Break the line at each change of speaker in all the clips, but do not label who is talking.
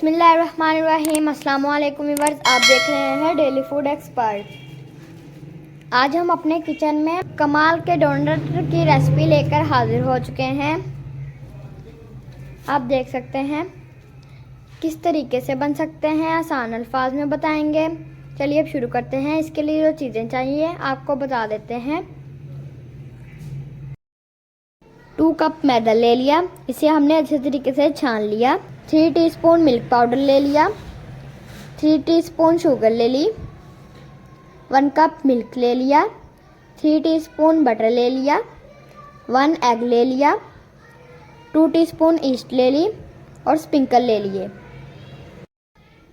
बिस्मिल्लाहिर्रहमानिर्रहीम। अस्सलाम वालेकुम व्यूअर्स, आप देख रहे हैं डेली फूड एक्सपर्ट। आज हम अपने किचन में कमाल के डोनट की रेसिपी लेकर हाजिर हो चुके हैं। आप देख सकते हैं किस तरीके से बन सकते हैं, आसान अल्फाज में बताएंगे। चलिए अब शुरू करते हैं। इसके लिए जो चीज़ें चाहिए आपको बता देते हैं। 2 कप मैदा ले लिया, इसे हमने अच्छे तरीके से छान लिया। 3 टीस्पून मिल्क पाउडर ले लिया। 3 टीस्पून शुगर ले ली। 1 कप मिल्क ले लिया। 3 टीस्पून बटर ले लिया। 1 एग ले लिया। 2 टीस्पून ईस्ट ले ली और स्प्रिंकल ले लिए।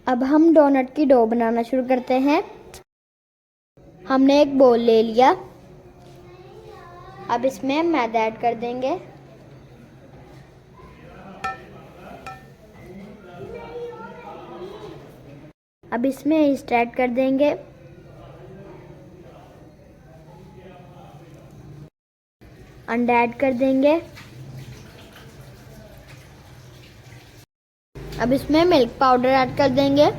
अब हम डोनट की डो बनाना शुरू करते हैं। हमने एक बोल ले लिया। अब इसमें मैदा ऐड कर देंगे। अब इसमें ईस्ट ऐड कर देंगे। अंडा ऐड कर देंगे। अब इसमें मिल्क पाउडर ऐड कर देंगे।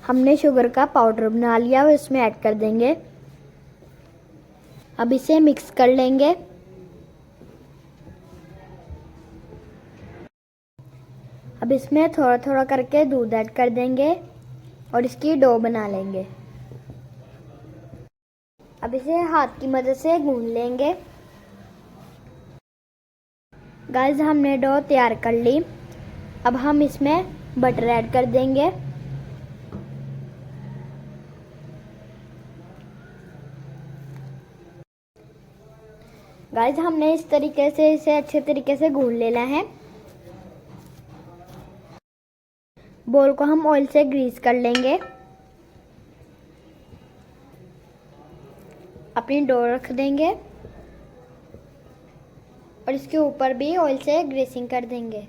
हमने शुगर का पाउडर बना लिया, वो इसमें ऐड कर देंगे। अब इसे मिक्स कर लेंगे। अब इसमें थोड़ा थोड़ा करके दूध ऐड कर देंगे और इसकी डो बना लेंगे। अब इसे हाथ की मदद से गूंद लेंगे। गाइस, हमने डो तैयार कर ली। अब हम इसमें बटर ऐड कर देंगे। गाइस, हमने इस तरीके से इसे अच्छे तरीके से गूंद लेना है। बोल को हम ऑयल से ग्रीस कर लेंगे। अपनी डो रख देंगे और इसके ऊपर भी ऑयल से ग्रीसिंग कर देंगे।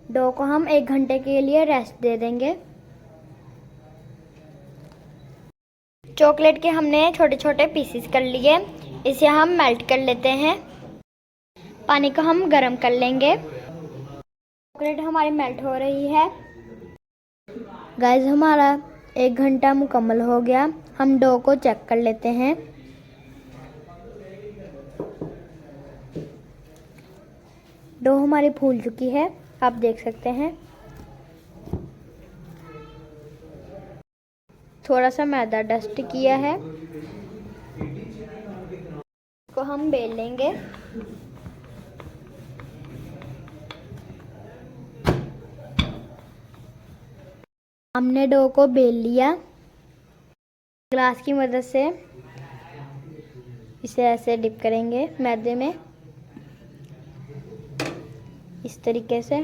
डो को हम 1 घंटे के लिए रेस्ट दे देंगे। चॉकलेट के हमने छोटे छोटे पीसेस कर लिए, इसे हम मेल्ट कर लेते हैं। पानी को हम गर्म कर लेंगे। चॉकलेट हमारी मेल्ट हो रही है। गाइस, हमारा 1 घंटा मुकम्मल हो गया। हम डो को चेक कर लेते हैं। डो हमारी फूल चुकी है, आप देख सकते हैं। थोड़ा सा मैदा डस्ट किया है, को हम बेल लेंगे। हमने डो को बेल लिया। ग्लास की मदद से इसे ऐसे डिप करेंगे मैदे में, इस तरीके से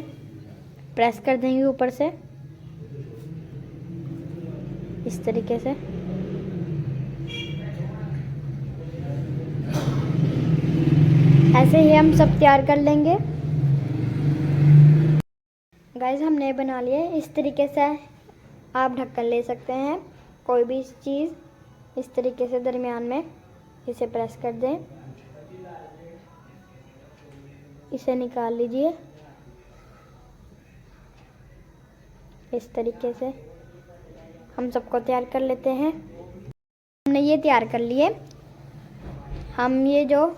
प्रेस कर देंगे ऊपर से, इस तरीके से। ऐसे ही हम सब तैयार कर लेंगे। गाइस, हमने बना लिए। इस तरीके से आप ढक्कन ले सकते हैं, कोई भी चीज़ इस तरीके से दरमियान में इसे प्रेस कर दें। इसे निकाल लीजिए इस तरीके से। हम सबको तैयार कर लेते हैं। हमने ये तैयार कर लिए। हम ये जो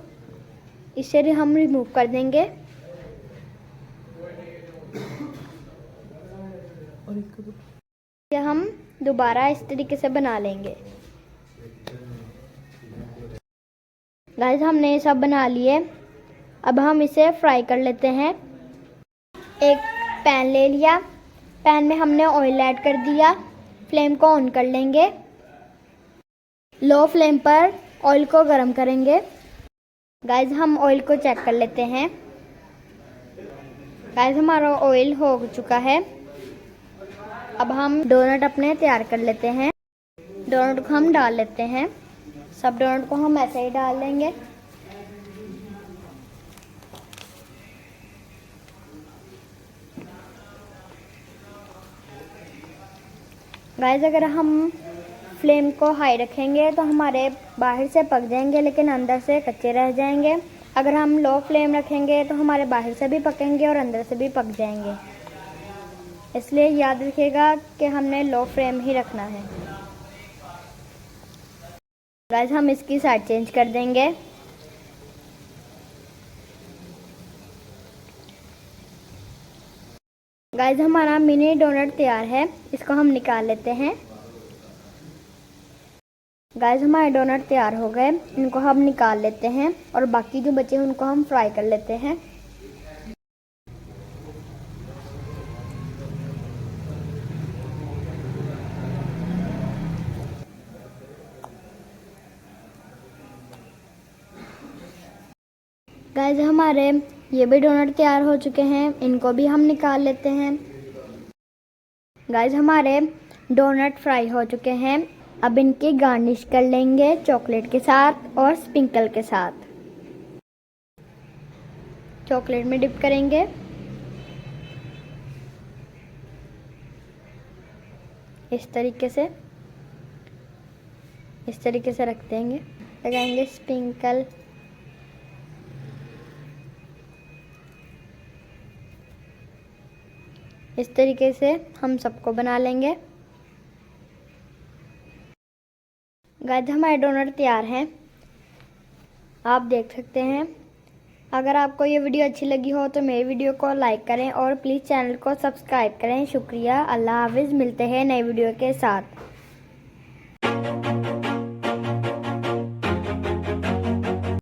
इसे हम रिमूव कर देंगे और हम दोबारा इस तरीके से बना लेंगे। गाइस, हमने ये सब बना लिए। अब हम इसे फ्राई कर लेते हैं। एक पैन ले लिया। पैन में हमने ऑयल ऐड कर दिया। फ्लेम को ऑन कर लेंगे। लो फ्लेम पर ऑयल को गरम करेंगे। गाइस, हम ऑयल को चेक कर लेते हैं। गाइस, हमारा ऑयल हो चुका है। अब हम डोनट अपने तैयार कर लेते हैं। डोनट को हम डाल लेते हैं। सब डोनट को हम ऐसे ही डाल लेंगे। गाइस, अगर हम फ्लेम को हाई रखेंगे तो हमारे बाहर से पक जाएंगे लेकिन अंदर से कच्चे रह जाएंगे। अगर हम लो फ्लेम रखेंगे तो हमारे बाहर से भी पकेंगे और अंदर से भी पक जाएंगे, इसलिए याद रखिएगा कि हमने लो फ्लेम ही रखना है। गाइस हम इसकी साइड चेंज कर देंगे। गाइस हमारा मिनी डोनट तैयार है, इसको हम निकाल लेते हैं। गाइस हमारे डोनट तैयार हो गए, इनको हम निकाल लेते हैं और बाकी जो बचे हैं उनको हम फ्राई कर लेते हैं। गाइस हमारे ये भी डोनट तैयार हो चुके हैं, इनको भी हम निकाल लेते हैं। गाइस हमारे डोनट फ्राई हो चुके हैं, अब इनकी गार्निश कर लेंगे चॉकलेट के साथ और स्प्रिंकल के साथ। चॉकलेट में डिप करेंगे। इस तरीके से रख देंगे, लगाएंगे स्प्रिंकल। इस तरीके से हम सबको बना लेंगे। गाइस हमारे डोनट तैयार हैं, आप देख सकते हैं। अगर आपको ये वीडियो अच्छी लगी हो तो मेरी वीडियो को लाइक करें और प्लीज़ चैनल को सब्सक्राइब करें। शुक्रिया, अल्लाह हाफिज़। मिलते हैं नई वीडियो के साथ।